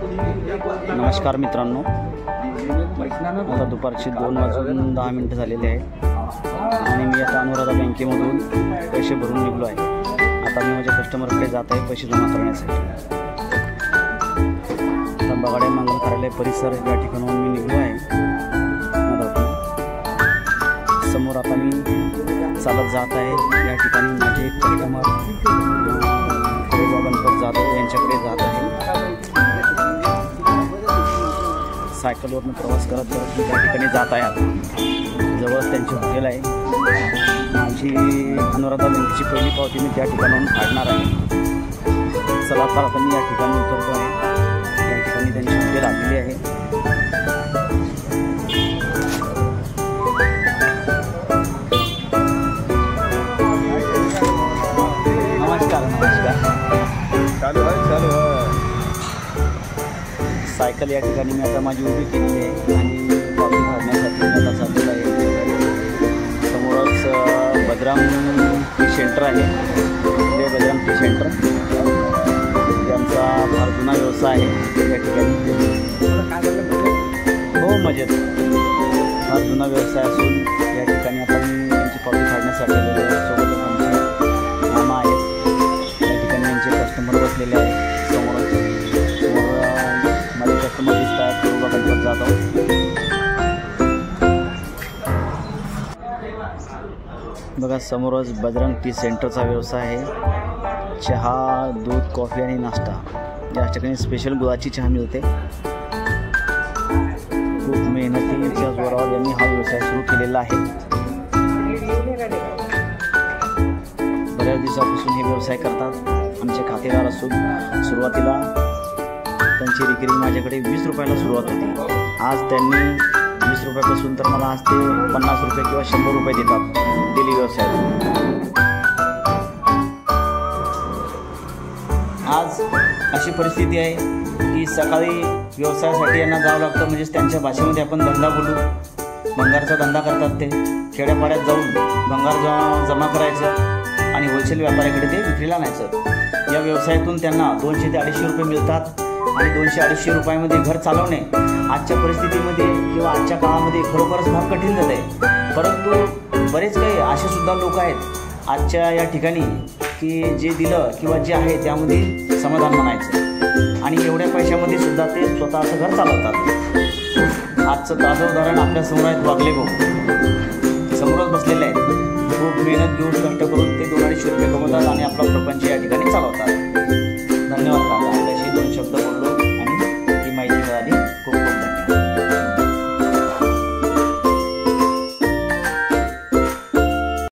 नमस्कार मित्रांनो, आता दुपारचे 2:10 झालेले आहेत आणि मी आता अनुराधा बँकेमधून पैसे भरून निघलो आहे। आता मी माझ्या कस्टमरकडे जात आहे पैसे जमा करण्यासाठी। आता बगाडे मंगल कार्यालय परिसर या ठिकाणाहून मी निघलो आहे। समोर आता मी चालत जात आहे। या ठिकाणी माझे कस्टमर गणपत जाधव यांच्याकडे जात आहे। सायकलवरून प्रवास करत करत मी त्या ठिकाणी जात आहे। आता जवळच त्यांचे हॉटेल आहे। माझी अनुराधा बँकेची पहिली पावती मी त्या ठिकाणाहून काढणार आहे। चला तर आता मी या ठिकाणी उतरतो आहे। या ठिकाणी त्यांची हॉटेल आलेली आहे। नमस्कार चालू आहे। सायकल या ठिकाणी मी आता माझी उभी केली आहे आणि पावती काढण्यासाठी मी आता चाललेलो आहे। समोरच बजरंग टी सेंटर आहे। हे बजरंग टी सेंटर यांचा फार जुना व्यवसाय आहे। या ठिकाणी हो मजेत फार जुना व्यवसाय असून या ठिकाणी आता मी त्यांची पावती काढण्यासाठी सोबतच आमचे मामा आहेत। या ठिकाणी यांचे कस्टमर बसलेले आहेत। समोर माझे कस्टमर दिसत आहेत। गणपत जात आहोत। बघा समोरच बजरंग टी सेंटरचा व्यवसाय आहे। चहा, दूध, कॉफी आणि नाश्ता या ठिकाणी स्पेशल गुळाची चहा मिळते। खूप मेहनतीच्या जोरावर यांनी हा व्यवसाय सुरू केलेला आहे। बऱ्याच दिवसापासून हे व्यवसाय करतात। आमचे खातेदार असून सुरुवातीला त्यांची विक्री माझ्याकडे 20 रुपयाला सुरुवात होती। आज त्यांनी 20 रुपयापासून तर मला आज ते 50 रुपये किंवा 100 रुपये देतात डेली व्यवसायात। आज अशी परिस्थिती आहे की सकाळी व्यवसायासाठी यांना जावं लागतं। म्हणजेच त्यांच्या भाषेमध्ये आपण धंदा बोलू। भंगारचा धंदा करतात ते। खेड्यापाड्यात जाऊन भंगार जमा करायचं आणि होलसेल व्यापाऱ्याकडे ते विक्रीला आणायचं। या व्यवसायातून त्यांना 200 ते 250 रुपये मिळतात आणि 200-250 रुपयामध्ये घर चालवणे आजच्या परिस्थितीमध्ये किंवा आजच्या काळामध्ये खरोखरच फार कठीण झालं आहे। परंतु बरेच काही असे सुद्धा लोक आहेत आजच्या या ठिकाणी की जे दिलं किंवा जे आहे त्यामध्ये समाधान मानायचं आणि एवढ्या पैशामध्ये सुद्धा ते स्वतःचं घर चालवतात। आजचं ताजं उदाहरण आपल्या समोर आहेत वागले भाऊ। समोरच बसलेले आहेत। खूप मेहनत घेऊन कष्ट करून ते 200-250 रुपये कमवतात आणि आपला प्रपंच या ठिकाणी चालवतात। धन्यवाद।